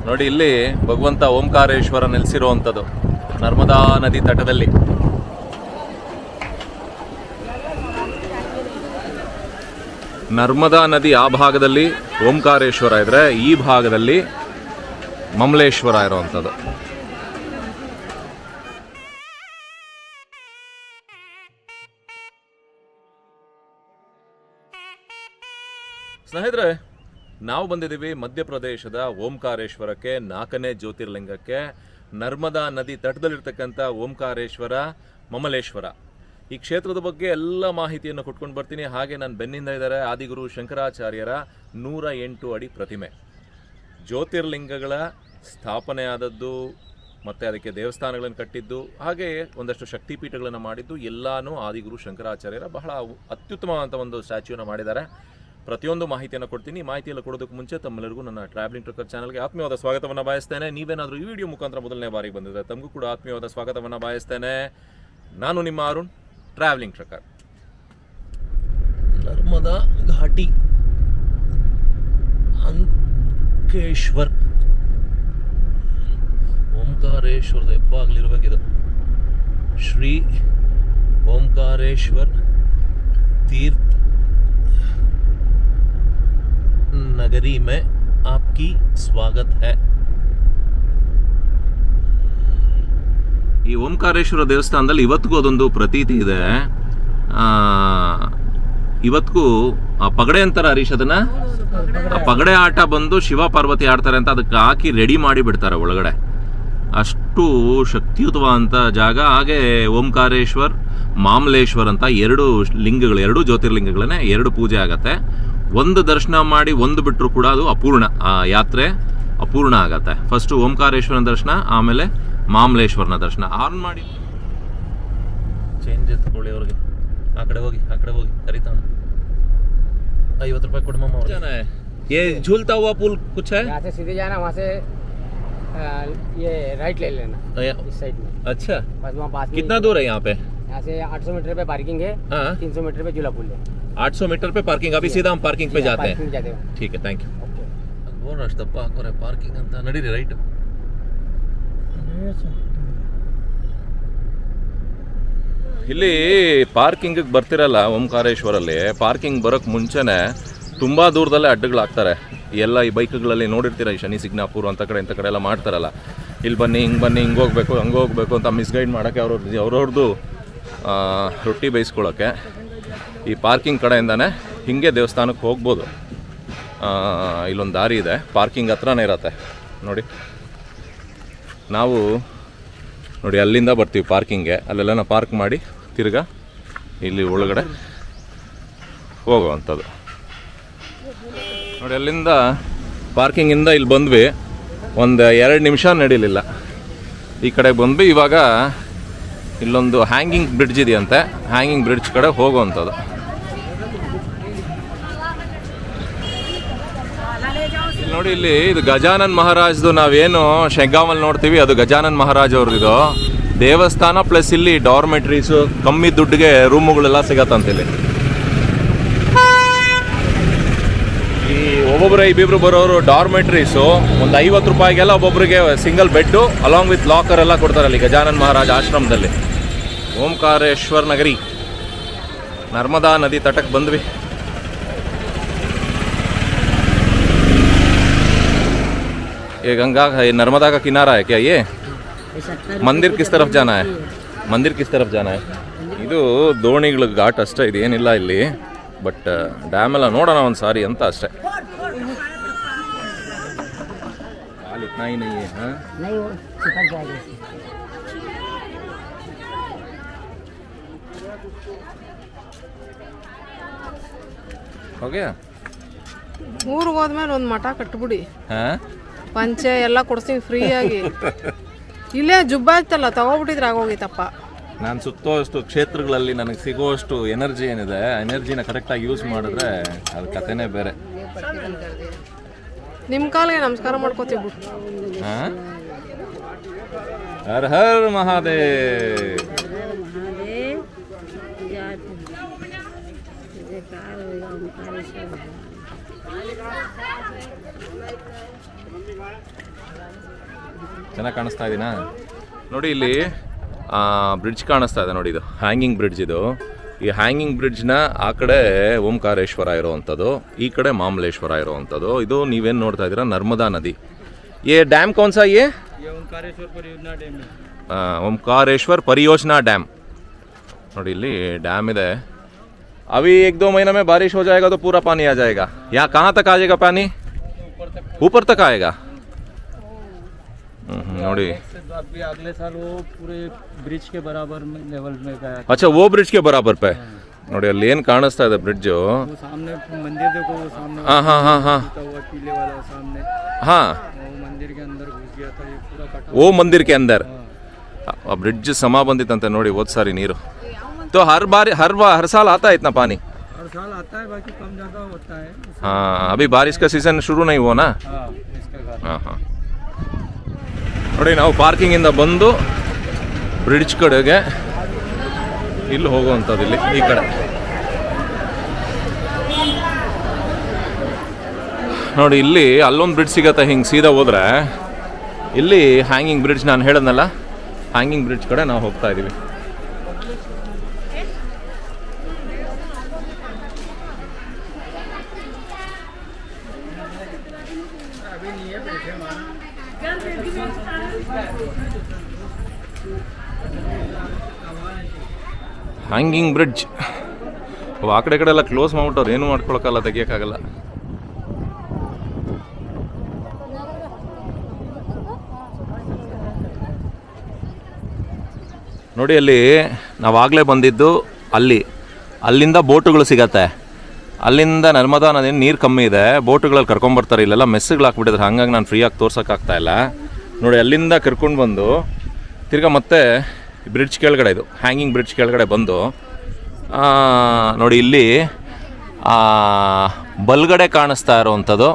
ನೋಡಿ ಇಲ್ಲಿ ಭಗವಂತ ಓಂಕಾರೇಶ್ವರ ನೆಲೆಸಿರುವಂಥದ್ದು ನರ್ಮದಾ ನದಿ ತಟದಲ್ಲಿ. ನರ್ಮದಾ ನದಿ ಆ ಭಾಗದಲ್ಲಿ ಓಂಕಾರೇಶ್ವರ ಇದ್ರೆ ಈ ಭಾಗದಲ್ಲಿ ಮಮಲೇಶ್ವರ ಇರುವಂಥದ್ದು. ಸ್ನೇಹಿತರೆ, ನಾವು ಬಂದಿದ್ದೀವಿ ಮಧ್ಯಪ್ರದೇಶದ ಓಂಕಾರೇಶ್ವರಕ್ಕೆ, 4ನೇ ಜ್ಯೋತಿರ್ಲಿಂಗಕ್ಕೆ. ನರ್ಮದಾ ನದಿ ತಟದಲ್ಲಿರ್ತಕ್ಕಂಥ ಓಂಕಾರೇಶ್ವರ, ಮಮಲೇಶ್ವರ ಈ ಕ್ಷೇತ್ರದ ಬಗ್ಗೆ ಎಲ್ಲ ಮಾಹಿತಿಯನ್ನು ಕೊಟ್ಕೊಂಡು ಬರ್ತೀನಿ. ಹಾಗೆ ನನ್ನ ಬೆನ್ನಿಂದ ಇದ್ದಾರೆ ಆದಿಗುರು ಶಂಕರಾಚಾರ್ಯರ 108 ಅಡಿ ಪ್ರತಿಮೆ. ಜ್ಯೋತಿರ್ಲಿಂಗಗಳ ಸ್ಥಾಪನೆ ಆದದ್ದು ಮತ್ತು ಅದಕ್ಕೆ ದೇವಸ್ಥಾನಗಳನ್ನು ಕಟ್ಟಿದ್ದು, ಹಾಗೆ ಒಂದಷ್ಟು ಶಕ್ತಿಪೀಠಗಳನ್ನು ಮಾಡಿದ್ದು ಎಲ್ಲನೂ ಆದಿಗುರು ಶಂಕರಾಚಾರ್ಯರ ಬಹಳ ಅತ್ಯುತ್ತಮವಾದಂಥ ಒಂದು ಸ್ಟ್ಯಾಚ್ಯೂನ ಮಾಡಿದ್ದಾರೆ. ಪ್ರತಿಯೊಂದು ಮಾಹಿತಿಯನ್ನು ಕೊಡ್ತೀನಿ. ಮಾಹಿತಿಯೆಲ್ಲ ಕೊಡೋದಕ್ಕೆ ಮುಂಚೆ ತಮ್ಮೆಲ್ಲರಿಗೂ ನನ್ನ ಟ್ರಾವೆಲಿಂಗ್ ಟ್ರಕ್ಕರ್ ಚಾನಲ್ಗೆ ಆತ್ಮೀಯವಾದ ಸ್ವಾಗತವನ್ನು ಬಯಸ್ತೇನೆ. ನೀವೇನಾದರೂ ಈ ವಿಡಿಯೋ ಮುಖಾಂತರ ಮೊದಲನೇ ಬಾರಿಗೆ ಬಂದಿದ್ದರೆ ತಮಗೂ ಕೂಡ ಆತ್ಮೀಯವಾದ ಸ್ವಾಗತವನ್ನು ಬಯಸ್ತೇನೆ. ನಾನು ನಿಮ್ಮ ಅರುಣ್, ಟ್ರಾವೆಲಿಂಗ್ ಟ್ರಕ್ಕರ್. ನರ್ಮದಾ ಘಾಟಿ, ಅಂಕೇಶ್ವರ್, ಓಂಕಾರೇಶ್ವರದ ಹೆಬ್ಬಾಗ್ಲಿರ್ಬೇಕಿದು. ಶ್ರೀ ಓಂಕಾರೇಶ್ವರ್ तीर्थ नगरी में आपकी स्वागत है. ಈ ಓಂಕಾರೇಶ್ವರ ದೇವಸ್ಥಾನದಲ್ಲಿ ಇವತ್ತಿಗೂ ಅದೊಂದು ಪ್ರತೀತಿ ಇದೆ. ಇವತ್ತಿಗೂ ಪಗಡೆ ಅಂತಾರೆ ಹರೀಶ್ ಅದನ್ನ. ಪಗಡೆ ಆಟ ಬಂದು ಶಿವ ಪಾರ್ವತಿ ಆಡ್ತಾರೆ ಅಂತ ಅದಕ್ಕೆ ಹಾಕಿ ರೆಡಿ ಮಾಡಿ ಬಿಡ್ತಾರೆ ಒಳಗಡೆ. ಅಷ್ಟು ಶಕ್ತಿಯುತವಾದಂಥ ಜಾಗ. ಹಾಗೆ ಓಂಕಾರೇಶ್ವರ್, ಮಾಮಲೇಶ್ವರ್ ಅಂತ 2 ಲಿಂಗಗಳು, 2 ಜ್ಯೋತಿರ್ಲಿಂಗಗಳನ್ನೇ 2 ಪೂಜೆ ಆಗತ್ತೆ. ಒಂದು ದರ್ಶನ ಮಾಡಿ ಒಂದು ಬಿಟ್ಟರು ಕೂಡ ಅದು ಅಪೂರ್ಣ, ಆ ಯಾತ್ರೆ ಅಪೂರ್ಣ ಆಗತ್ತೆ. ಫಸ್ಟು ಓಂಕಾರೇಶ್ವರನ ದರ್ಶನ, ಆಮೇಲೆ ಮಾಮಲೇಶ್ವರನ ದರ್ಶನ. ಆನ್ ಮಾಡಿ ಚೇಂಜ್ ಎತ್ಕೊಳ್ಳಿ ಅವ್ರಿಗೆ. ಆ ಕಡೆ ಹೋಗಿ ಕರಿತಾನ. 50 ರೂಪಾಯಿ ಕೊಡು ಮಾಮ. ये झूलता हुआ पुल कुछ है? यहाँ से सीधे जाना, वहाँ से ये राइट ले लेना इस साइड में. अच्छा, बस वहाँ पास. कितना दूर है यहाँ पे? यहाँ से 800 मीटर पे पार्किंग है. 300 मीटर पे झूला पुल है. 800 मीटर पे पार्किंग. अभी सीधा हम पार्किंग पे जाते हैं. ठीक है, थैंक यू. ಅಷ್ಟಪ್ಪ ಹಾಕೋರೆ ಪಾರ್ಕಿಂಗ್ ಅಂತ. ನಡೀರಿ ರೈಟ್. ಇಲ್ಲಿ ಪಾರ್ಕಿಂಗ್ ಬರ್ತಿರಲ್ಲ ಓಂಕಾರೇಶ್ವರಲ್ಲಿ, ಪಾರ್ಕಿಂಗ್ ಬರೋಕ್ಕೆ ಮುಂಚೆನೆ ತುಂಬ ದೂರದಲ್ಲೇ ಅಡ್ಡಗಳಾಗ್ತಾರೆ. ಎಲ್ಲ ಈ ಬೈಕ್ಗಳಲ್ಲಿ ನೋಡಿರ್ತೀರ, ಈ ಶನಿ ಸಿಗ್ನಾಪುರ ಅಂತ ಕಡೆ ಇಂಥ ಕಡೆ ಎಲ್ಲ ಮಾಡ್ತಾರಲ್ಲ. ಇಲ್ಲಿ ಬನ್ನಿ, ಹಿಂಗೆ ಬನ್ನಿ, ಹಿಂಗೆ ಹೋಗ್ಬೇಕು, ಹಂಗೆ ಹೋಗ್ಬೇಕು ಅಂತ ಮಿಸ್ಗೈಡ್ ಮಾಡೋಕ್ಕೆ ಅವ್ರವ್ರದ್ದು ರೊಟ್ಟಿ ಬೇಯಿಸ್ಕೊಳ್ಳೋಕ್ಕೆ ಈ ಪಾರ್ಕಿಂಗ್ ಕಡೆಯಿಂದನೇ ಹಿಂಗೆ ದೇವಸ್ಥಾನಕ್ಕೆ ಹೋಗ್ಬೋದು. ಇಲ್ಲೊಂದು ದಾರಿ ಇದೆ, ಪಾರ್ಕಿಂಗ್ ಹತ್ರನೇ ಇರತ್ತೆ ನೋಡಿ. ನಾವು ನೋಡಿ ಅಲ್ಲಿಂದ ಬರ್ತೀವಿ ಪಾರ್ಕಿಂಗ್ಗೆ. ಅಲ್ಲೆಲ್ಲ ಪಾರ್ಕ್ ಮಾಡಿ ತಿರ್ಗಾ ಇಲ್ಲಿ ಒಳಗಡೆ ಹೋಗುವಂಥದ್ದು ನೋಡಿ. ಅಲ್ಲಿಂದ ಪಾರ್ಕಿಂಗಿಂದ ಇಲ್ಲಿ ಬಂದ್ವಿ, ಒಂದು 2 ನಿಮಿಷ ನಡೀಲಿಲ್ಲ. ಈ ಕಡೆ ಬಂದ್ವಿ. ಇವಾಗ ಇಲ್ಲೊಂದು ಹ್ಯಾಂಗಿಂಗ್ ಬ್ರಿಡ್ಜ್ ಇದೆಯಂತೆ, ಹ್ಯಾಂಗಿಂಗ್ ಬ್ರಿಡ್ಜ್ ಕಡೆ ಹೋಗುವಂಥದ್ದು. ಇಲ್ಲಿ ನೋಡಿ, ಇಲ್ಲಿ ಇದು ಗಜಾನನ್ ಮಹಾರಾಜ್ದು. ನಾವೇನು ಶೆಗ್ಗಾಮಲ್ಲಿ ನೋಡ್ತೀವಿ ಅದು ಗಜಾನನ್ ಮಹಾರಾಜ್ ಅವ್ರದ್ದು ದೇವಸ್ಥಾನ. ಪ್ಲಸ್ ಇಲ್ಲಿ ಡಾರ್ಮೆಟ್ರೀಸು, ಕಮ್ಮಿ ದುಡ್ಡಿಗೆ ರೂಮುಗಳೆಲ್ಲ ಸಿಗತ್ತಂತಿಲ್ಲಿ. ಈ ಒಬ್ಬೊಬ್ಬರು ಇಬ್ಬಿಬ್ರು ಬರೋರು ಡಾರ್ಮೆಟ್ರೀಸು ಒಂದು 50 ರೂಪಾಯಿಗೆಲ್ಲ ಒಬ್ಬೊಬ್ಬರಿಗೆ single bed along with locker ಎಲ್ಲ ಕೊಡ್ತಾರಲ್ಲಿ ಗಜಾನನ್ ಮಹಾರಾಜ್ ಆಶ್ರಮದಲ್ಲಿ. ಓಂಕಾರೇಶ್ವರ್ ನಗರಿ, ನರ್ಮದಾ ನದಿ ತಟಕ್ಕೆ ಬಂದ್ವಿ. ये गंगा है, नर्मदा का किनारा है क्या ये? मंदिर किस तरफ जाना है? मंदिर किस तरफ जाना है? ಇದು ದೋಣಿಗಳ ಘಾಟ್ ಅಷ್ಟೇ, ಇದೇನಿಲ್ಲ ಇಲ್ಲಿ. ಬಟ್ ಡ್ಯಾಮ್ ಎಲ್ಲ ನೋಡೋಣ ಒಂದು ಸಾರಿ ಅಂತ ಅಷ್ಟೇ. इतना ही नहीं है. हाँ नहीं, वो चिपक जाएगा. हो गया. ಊರಿಗೆ ಹೋದ್ಮೇಲೆ ಒಂದು ಮಠ ಕಟ್ಬಿಡಿ. ಹಾಂ, ಪಂಚೆ ಎಲ್ಲ ಕೊಡ್ತೀವಿ ಫ್ರೀಯಾಗಿ. ಇಲ್ಲೇ ಜುಬ್ಬ ಇತ್ತಲ್ಲ, ತಗೋಬಿಟ್ಟಿದ್ರೆ ಆಗೋಗಿತ್ತಪ್ಪ. ನಾನು ಸುತ್ತೋಷ್ಟು ಕ್ಷೇತ್ರಗಳಲ್ಲಿ ನನಗೆ ಸಿಗೋಷ್ಟು ಎನರ್ಜಿ ಏನಿದೆ, ಎನರ್ಜಿನ ಕರೆಕ್ಟಾಗಿ ಯೂಸ್ ಮಾಡಿದ್ರೆ ಅದು ಕಥೆನೇ ಬೇರೆ. ನಿಮ್ಮ ಕಾಲಿಗೆ ನಮಸ್ಕಾರ ಮಾಡ್ಕೋತೀವಿ ಬಿಡು. ಹಾಂ, ಹರ್ ಹರ್ ಮಹಾದೇವ್. ಚೆನ್ನಾಗಿ ಕಾಣಿಸ್ತಾ ಇದೀನಾ? ನೋಡಿ ಇಲ್ಲಿ ಬ್ರಿಡ್ಜ್ ಕಾಣಿಸ್ತಾ ಇದೆ ನೋಡಿ, ಇದು ಹ್ಯಾಂಗಿಂಗ್ ಬ್ರಿಡ್ಜ್. ಇದು ಈ ಹ್ಯಾಂಗಿಂಗ್ ಬ್ರಿಡ್ಜ್ನ ಆ ಕಡೆ ಓಂಕಾರೇಶ್ವರ ಇರೋವಂಥದ್ದು, ಈ ಕಡೆ ಮಾಮಲೇಶ್ವರ ಇರೋವಂಥದ್ದು. ಇದು ನೀವೇನು ನೋಡ್ತಾ ಇದ್ದೀರಾ ನರ್ಮದಾ ನದಿ. ये डैम कौन सा ये ओंकारेश्वर परियोजना डैम है। ओंकारेश्वर परियोजना डैम ನೋಡಿ ಇಲ್ಲಿ ಡ್ಯಾಮ್ ಇದೆ. अभी 1-2 महीना में बारिश हो जाएगा तो पूरा पानी आ जाएगा। यहाँ कहाँ तक आ जाएगा पानी? ऊपर तक आएगा। ನೋಡಿ अभी अगले साल वो पूरे ब्रिज के बराबर लेवल में गया। अच्छा वो ब्रिज के बराबर पे ನೋಡಿ ಅಲ್ಲಿ ಏನು ಕಾಣಿಸ್ತಾ ಇದೆ ಬ್ರಿಡ್ಜ್. सामने मंदिर देखो, वो सामने हाँ हाँ हाँ हाँ पीले वाला सामने, हाँ मंदिर के अंदर घुस गया था, ये पूरा कटा। वो मंदिर के अंदर ब्रिज समा ಬಂದಿತ್ತಂತೆ ನೋಡಿ ಹೋದ ಸಾರಿ ನೀರು. तो हर साल आता है इतना पानी? हर साल आता है, बाकी कम ज़्यादा होता है। हाँ अभी बारिश का सीजन शुरू नहीं हुआ ना? हाँ इसके कारण। हाँ हाँ ನೋಡಿ ನಾವು ಪಾರ್ಕಿಂಗಿಂದ ಬಂದು ಬ್ರಿಡ್ಜ್ ಕಡೆಗೆ ಇಲ್ಲಿ ಹೋಗುವಂಥದ್ದು. ಇಲ್ಲಿ ಈ ಕಡೆ ನೋಡಿ, ಇಲ್ಲಿ ಅಲ್ಲೊಂದು ಬ್ರಿಡ್ಜ್ ಸಿಗತ್ತೆ. ಹಿಂಗೆ ಸೀದಾ ಹೋದ್ರೆ ಇಲ್ಲಿ ಹ್ಯಾಂಗಿಂಗ್ ಬ್ರಿಡ್ಜ್, ನಾನು ಹೇಳಿದ್ನಲ್ಲ ಹ್ಯಾಂಗಿಂಗ್ ಬ್ರಿಡ್ಜ್ ಕಡೆ ನಾವು ಹೋಗ್ತಾ ಇದ್ದೀವಿ. ಹ್ಯಾಂಗಿಂಗ್ ಬ್ರಿಡ್ಜ್ ಆ ಕಡೆ ಕಡೆ ಎಲ್ಲ ಕ್ಲೋಸ್ ಮಾಡ್ಬಿಟ್ಟವ್ರು, ಏನು ಮಾಡ್ಕೊಳಕ್ಕಲ್ಲ, ತೆಗಿಯೋಕ್ಕಾಗಲ್ಲ. ನೋಡಿ ಅಲ್ಲಿ ನಾವಾಗಲೇ ಬಂದಿದ್ದು, ಅಲ್ಲಿಂದ ಬೋಟುಗಳು ಸಿಗತ್ತೆ. ಅಲ್ಲಿಂದ ನರ್ಮದಾ ನದಿ ನೀರು ಕಮ್ಮಿ ಇದೆ, ಬೋಟುಗಳಲ್ಲಿ ಕರ್ಕೊಂಬರ್ತಾರೆ. ಇಲ್ಲೆಲ್ಲ ಮೆಸ್ಸುಗಳು ಹಾಕ್ಬಿಟ್ಟಿದ್ರೆ, ಹಾಗಾಗಿ ನಾನು ಫ್ರೀಯಾಗಿ ತೋರ್ಸೋಕ್ಕಾಗ್ತಾ ಇಲ್ಲ. ನೋಡಿ ಅಲ್ಲಿಂದ ಕರ್ಕೊಂಡು ಬಂದು ತಿರ್ಗಾ ಮತ್ತೆ ಬ್ರಿಡ್ಜ್ ಕೆಳಗಡೆ, ಇದು ಹ್ಯಾಂಗಿಂಗ್ ಬ್ರಿಡ್ಜ್ ಕೆಳಗಡೆ ಬಂದು ನೋಡಿ ಇಲ್ಲಿ ಬಲ್ಗಡೆ ಕಾಣಿಸ್ತಾ ಇರೋವಂಥದ್ದು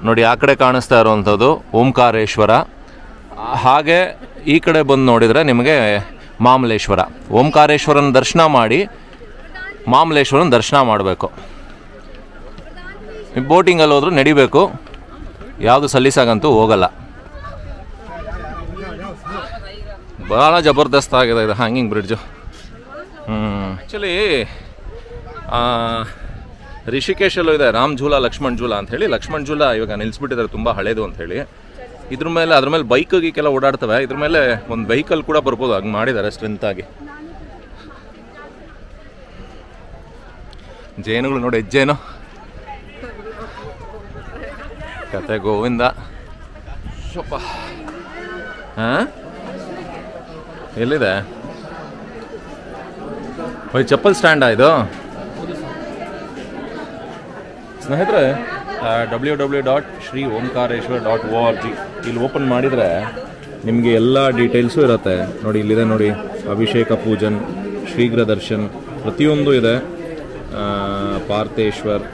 ನೋಡಿ, ಆ ಕಡೆ ಕಾಣಿಸ್ತಾ ಇರೋವಂಥದ್ದು ಓಂಕಾರೇಶ್ವರ. ಹಾಗೆ ಈ ಕಡೆ ಬಂದು ನೋಡಿದರೆ ನಿಮಗೆ ಮಾಮಲೇಶ್ವರ. ಓಂಕಾರೇಶ್ವರನ ದರ್ಶನ ಮಾಡಿ ಮಾಮಲೇಶ್ವರನ ದರ್ಶನ ಮಾಡಬೇಕು. ಬೋಟಿಂಗಲ್ಲಿ ಹೋದ್ರೂ ನಡಿಬೇಕು, ಯಾವುದು ಸಲೀಸಾಗಂತೂ ಹೋಗಲ್ಲ. ಭಾಳ ಜಬರ್ದಸ್ತ್ ಆಗಿದೆ ಇದು ಹ್ಯಾಂಗಿಂಗ್ ಬ್ರಿಡ್ಜು. ಆ್ಯಕ್ಚುಲಿ ರಿಷಿಕೇಶಲ್ಲೂ ಇದೆ ರಾಮ್ ಝೂಲಾ, ಲಕ್ಷ್ಮಣ್ ಝೂಲಾ ಅಂಥೇಳಿ. ಲಕ್ಷ್ಮಣ್ ಝೂಲಾ ಇವಾಗ ನಿಲ್ಲಿಸ್ಬಿಟ್ಟಿದ್ದಾರೆ, ತುಂಬ ಹಳೇದು ಅಂಥೇಳಿ. ಅದ್ರ ಮೇಲೆ ಬೈಕ್ ಗೀಕೆಲ್ಲ ಓಡಾಡ್ತವೆ. ಇದ್ರ ಮೇಲೆ ಒಂದು ವೆಹಿಕಲ್ ಕೂಡ ಬರ್ಬೋದು, ಹಂಗೆ ಮಾಡಿದ್ದಾರೆ ಸ್ಟ್ರೆಂತಾಗಿ. ಜೇನುಗಳು ನೋಡಿ, ಹೆಜ್ಜೇನು ಕತೆ ಗೋವಿಂದ. ಶೋಪ ಹಾಂ ಎಲ್ಲಿದೆ? ಚಪ್ಪಲ್ ಸ್ಟ್ಯಾಂಡಾ ಇದು? ಸ್ನೇಹಿತರೆ, www.shriomkareshwar.org ಇಲ್ಲಿ ಓಪನ್ ಮಾಡಿದರೆ ನಿಮಗೆ ಎಲ್ಲ ಡೀಟೇಲ್ಸು ಇರುತ್ತೆ. ನೋಡಿ ಇಲ್ಲಿದೆ ನೋಡಿ, ಅಭಿಷೇಕ ಪೂಜನ್, ಶೀಘ್ರ ದರ್ಶನ್ ಪ್ರತಿಯೊಂದು ಇದೆ. ಪಾರ್ಥೇಶ್ವರ್,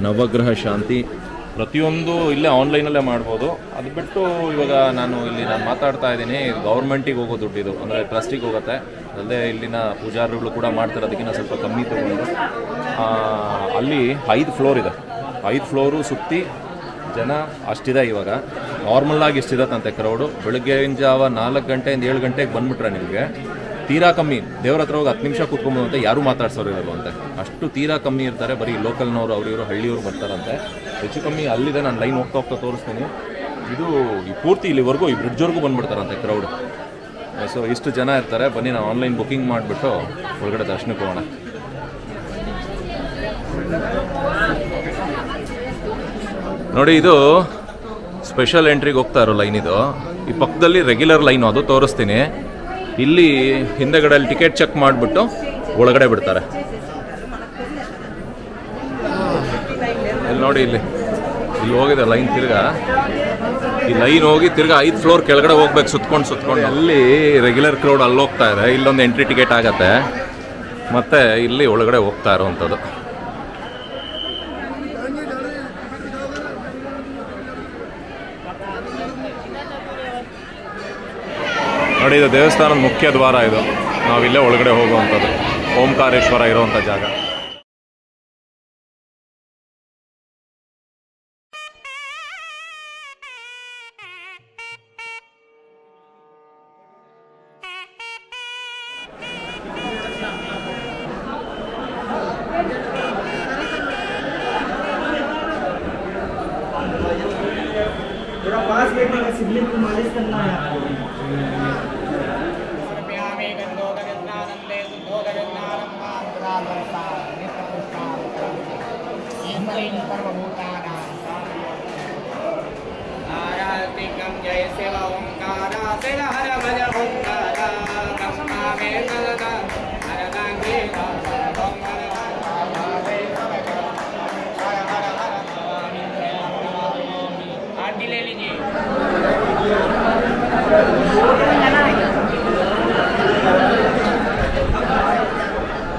ನವಗ್ರಹ ಶಾಂತಿ ಪ್ರತಿಯೊಂದು ಇಲ್ಲೇ ಆನ್ಲೈನಲ್ಲೇ ಮಾಡ್ಬೋದು. ಅದು ಬಿಟ್ಟು ಇವಾಗ ನಾನು ಮಾತಾಡ್ತಾ ಇದ್ದೀನಿ, ಗೌರ್ಮೆಂಟಿಗೆ ಹೋಗೋ ದುಡ್ಡಿದು, ಅಂದರೆ ಟ್ರಸ್ಟಿಗೆ ಹೋಗುತ್ತೆ. ಅಲ್ಲದೆ ಇಲ್ಲಿನ ಪೂಜಾರಿಗಳು ಕೂಡ ಮಾಡ್ತಾರೆ, ಅದಕ್ಕಿಂತ ಸ್ವಲ್ಪ ಕಮ್ಮಿ ತೊಗೊಂಡು. ಅಲ್ಲಿ 5 ಫ್ಲೋರ್ ಇದೆ, 5 ಫ್ಲೋರು ಸುತ್ತಿ ಜನ ಅಷ್ಟಿದೆ. ಇವಾಗ ನಾರ್ಮಲ್ಲಾಗಿ ಇಷ್ಟಿದತ್ತಂತೆ ಕ್ರೌಡು. ಬೆಳಗ್ಗೆಯಿಂದ ಜಾವ 4 ಗಂಟೆಯಿಂದ 7 ಗಂಟೆಗೆ ಬಂದುಬಿಟ್ರೆ ನಿಮಗೆ ತೀರಾ ಕಮ್ಮಿ. ದೇವ್ರ ಹತ್ರ ಹೋಗಿ 10 ನಿಮಿಷ ಕೂತ್ಕೊಂಬೋದು ಅಂತ ಯಾರೂ ಮಾತಾಡ್ಸೋರು ಇರೋದು ಅಂತೆ, ಅಷ್ಟು ತೀರಾ ಕಮ್ಮಿ ಇರ್ತಾರೆ. ಬರೀ ಲೋಕಲ್ನವರು, ಅವರು ಹಳ್ಳಿಯವರು ಬರ್ತಾರಂತೆ. ಹೆಚ್ಚು ಕಮ್ಮಿ ಅಲ್ಲಿದೆ, ನಾನು ಲೈನ್ ಹೋಗ್ತಾ ತೋರಿಸ್ತೀನಿ. ಇದು ಈ ಪೂರ್ತಿ ಇಲ್ಲಿವರೆಗೂ, ಈ ಬ್ರಿಡ್ಜ್ವರೆಗೂ ಬಂದುಬಿಡ್ತಾರಂತೆ ಕ್ರೌಡ್. ಸೊ ಇಷ್ಟು ಜನ ಇರ್ತಾರೆ. ಬನ್ನಿ ನಾವು ಆನ್ಲೈನ್ ಬುಕ್ಕಿಂಗ್ ಮಾಡಿಬಿಟ್ಟು ಒಳಗಡೆ ದರ್ಶನಕ್ಕೆ ಹೋಗೋಣ. ನೋಡಿ ಇದು ಸ್ಪೆಷಲ್ ಎಂಟ್ರಿಗೆ ಹೋಗ್ತಾ ಇರೋ ಲೈನ್ ಇದು. ಈ ಪಕ್ಕದಲ್ಲಿ ರೆಗ್ಯುಲರ್ ಲೈನು, ಅದು ತೋರಿಸ್ತೀನಿ. ಇಲ್ಲಿ ಹಿಂದೆಗಡೆಯಲ್ಲಿ ಟಿಕೆಟ್ ಚೆಕ್ ಮಾಡಿಬಿಟ್ಟು ಒಳಗಡೆ ಬಿಡ್ತಾರೆ. ಇಲ್ಲಿ ನೋಡಿ, ಇಲ್ಲಿ ಹೋಗಿದೆ ಲೈನ್. ತಿರ್ಗಾ ಈ ಲೈನ್ ಹೋಗಿ ತಿರ್ಗಾ 5 ಫ್ಲೋರ್ ಕೆಳಗಡೆ ಹೋಗ್ಬೇಕು ಸುತ್ಕೊಂಡು. ಅಲ್ಲಿ ರೆಗ್ಯುಲರ್ ಕ್ರೌಡ್ ಅಲ್ಲಿ ಹೋಗ್ತಾ ಇದೆ. ಇಲ್ಲೊಂದು ಎಂಟ್ರಿ ಟಿಕೆಟ್ ಆಗತ್ತೆ, ಮತ್ತೆ ಇಲ್ಲಿ ಒಳಗಡೆ ಹೋಗ್ತಾ ಇರೋವಂಥದ್ದು. ನೋಡಿ ಇದು ದೇವಸ್ಥಾನದ ಮುಖ್ಯ ದ್ವಾರ. ಇದು ನಾವಿಲ್ಲೇ ಒಳಗಡೆ ಹೋಗುವಂಥದ್ದು, ಓಂಕಾರೇಶ್ವರ ಇರುವಂಥ ಜಾಗ. थोड़ा पास बैठने का शिवलिंग को मालिश करना है आपको। जय शिव ओंकार शिव हर भज ओंकार ब्रह्मा वेद हर गंगे आरती ले लीजिए।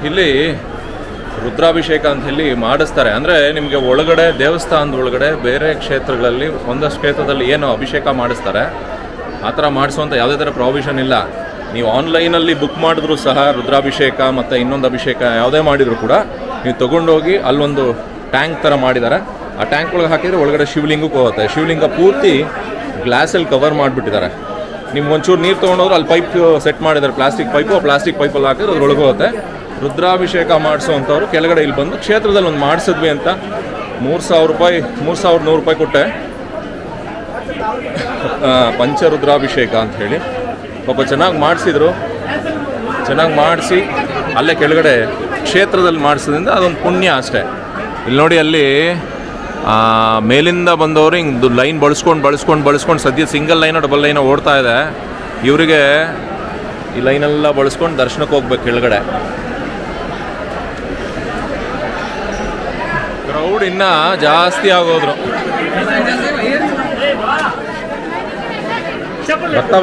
ಇಲ್ಲಿ ರುದ್ರಾಭಿಷೇಕ ಅಂತ ಹೇಳಿ ಮಾಡಿಸ್ತಾರೆ. ಅಂದರೆ ನಿಮಗೆ ಒಳಗಡೆ ದೇವಸ್ಥಾನದ ಒಳಗಡೆ ಬೇರೆ ಕ್ಷೇತ್ರಗಳಲ್ಲಿ ಒಂದಷ್ಟು ಕ್ಷೇತ್ರದಲ್ಲಿ ಏನು ಅಭಿಷೇಕ ಮಾಡಿಸ್ತಾರೆ ಆ ಥರ ಮಾಡಿಸುವಂಥ ಯಾವುದೇ ಥರ ಪ್ರಾವಿಷನ್ ಇಲ್ಲ. ನೀವು ಆನ್ಲೈನಲ್ಲಿ ಬುಕ್ ಮಾಡಿದ್ರೂ ಸಹ ರುದ್ರಾಭಿಷೇಕ ಮತ್ತು ಇನ್ನೊಂದು ಅಭಿಷೇಕ ಯಾವುದೇ ಮಾಡಿದರೂ ಕೂಡ ನೀವು ತೊಗೊಂಡೋಗಿ ಅಲ್ಲೊಂದು ಟ್ಯಾಂಕ್ ಥರ ಮಾಡಿದ್ದಾರೆ. ಆ ಟ್ಯಾಂಕ್ ಒಳಗೆ ಹಾಕಿದರೆ ಒಳಗಡೆ ಶಿವಲಿಂಗಕ್ಕೆ ಹೋಗುತ್ತೆ. ಶಿವಲಿಂಗ ಪೂರ್ತಿ ಗ್ಲಾಸಲ್ಲಿ ಕವರ್ ಮಾಡಿಬಿಟ್ಟಿದ್ದಾರೆ. ನಿಮ್ಗೆ ಒಂಚೂರು ನೀರು ತೊಗೊಂಡೋದ್ರೆ ಅಲ್ಲಿ ಪೈಪ್ ಸೆಟ್ ಮಾಡಿದ್ದಾರೆ, ಪ್ಲಾಸ್ಟಿಕ್ ಪೈಪಲ್ಲಿ ಹಾಕಿದ್ರೆ ಅದ್ರೊಳಗೆ ಹೋಗುತ್ತೆ. ರುದ್ರಾಭಿಷೇಕ ಮಾಡಿಸೋವಂಥವ್ರು ಕೆಳಗಡೆ ಇಲ್ಲಿ ಬಂದು ಕ್ಷೇತ್ರದಲ್ಲಿ ಒಂದು ಮಾಡಿಸಿದ್ವಿ ಅಂತ 3,000 ರೂಪಾಯಿ 3,100 ರೂಪಾಯಿ ಕೊಟ್ಟೆ ಪಂಚರುದ್ರಾಭಿಷೇಕ ಅಂತ ಹೇಳಿ ಪಾಪ ಚೆನ್ನಾಗಿ ಮಾಡಿಸಿದ್ರು. ಚೆನ್ನಾಗಿ ಮಾಡಿಸಿ ಅಲ್ಲೇ ಕೆಳಗಡೆ ಕ್ಷೇತ್ರದಲ್ಲಿ ಮಾಡಿಸೋದ್ರಿಂದ ಅದೊಂದು ಪುಣ್ಯ ಅಷ್ಟೇ. ಇಲ್ಲಿ ನೋಡಿ ಅಲ್ಲಿ ಮೇಲಿಂದ ಬಂದವರು ಹಿಂಗೆ ಲೈನ್ ಬಳಸ್ಕೊಂಡು ಸದ್ಯ ಸಿಂಗಲ್ ಲೈನೋ ಡಬಲ್ ಲೈನೋ ಓಡ್ತಾ ಇದೆ. ಇವರಿಗೆ ಈ ಲೈನೆಲ್ಲ ಬಳಸ್ಕೊಂಡು ದರ್ಶನಕ್ಕೆ ಹೋಗ್ಬೇಕು ಕೆಳಗಡೆ. ಕ್ರೌಡ್ ಇನ್ನೂ ಜಾಸ್ತಿ ಆಗೋದ್ರು.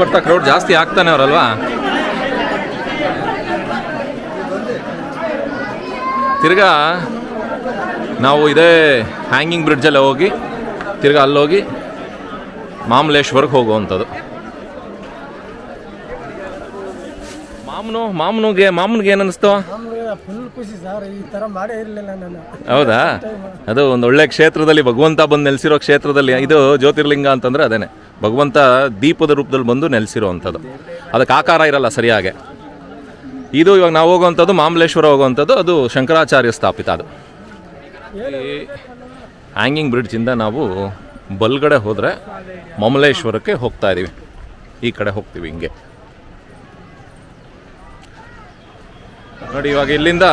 ಬರ್ತಾ ಕ್ರೌಡ್ ಜಾಸ್ತಿ ಆಗ್ತಾನೆ ಅವರಲ್ವಾ. ತಿರ್ಗಾ ನಾವು ಇದೇ ಹ್ಯಾಂಗಿಂಗ್ ಬ್ರಿಡ್ಜಲ್ಲಿ ಹೋಗಿ ತಿರ್ಗಾ ಅಲ್ಲೋಗಿ ಮಾಮಲೇಶ್ವರಕ್ಕೆ ಹೋಗುವಂಥದ್ದು. ಮಾಮನಿಗೆ ಏನು ಅನ್ನಿಸ್ತು? ಫುಲ್ ಖುಷಿ ಸರ್, ಈ ಥರ ಮಾಡೇ ಇರಲಿಲ್ಲ ನಾನು. ಹೌದಾ? ಅದು ಒಂದು ಒಳ್ಳೆ ಕ್ಷೇತ್ರದಲ್ಲಿ ಭಗವಂತ ಬಂದು ನೆಲೆಸಿರೋ ಕ್ಷೇತ್ರದಲ್ಲಿ ಇದು ಜ್ಯೋತಿರ್ಲಿಂಗ ಅಂತಂದರೆ ಅದೇನೆ, ಭಗವಂತ ದೀಪದ ರೂಪದಲ್ಲಿ ಬಂದು ನೆಲೆಸಿರೋ ಅಂಥದ್ದು. ಅದಕ್ಕೆ ಆಕಾರ ಇರಲ್ಲ ಸರಿಯಾಗಿ. ಇದು ಇವಾಗ ನಾವು ಹೋಗುವಂಥದ್ದು ಮಾಮಲೇಶ್ವರ ಹೋಗುವಂಥದ್ದು, ಅದು ಶಂಕರಾಚಾರ್ಯ ಸ್ಥಾಪಿತ. ಅದು ಈ ಹ್ಯಾಂಗಿಂಗ್ ಬ್ರಿಡ್ಜಿಂದ ನಾವು ಬಲ್ಗಡೆ ಹೋದರೆ ಮಾಮಲೇಶ್ವರಕ್ಕೆ ಹೋಗ್ತಾ ಇದ್ದೀವಿ. ಈ ಕಡೆ ಹೋಗ್ತೀವಿ ಹಿಂಗೆ ನೋಡಿ. ಇವಾಗ ಇಲ್ಲಿಂದ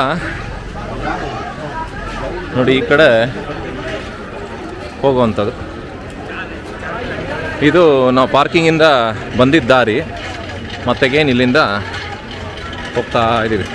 ನೋಡಿ ಈ ಕಡೆ ಹೋಗುವಂಥದ್ದು. ಇದು ನಾವು ಪಾರ್ಕಿಂಗಿಂದ ಬಂದಿದ್ದ ದಾರಿ. ಮತ್ತೆಗೇನು ಇಲ್ಲಿಂದ ಹೋಗ್ತಾ ಇದ್ದೀವಿ.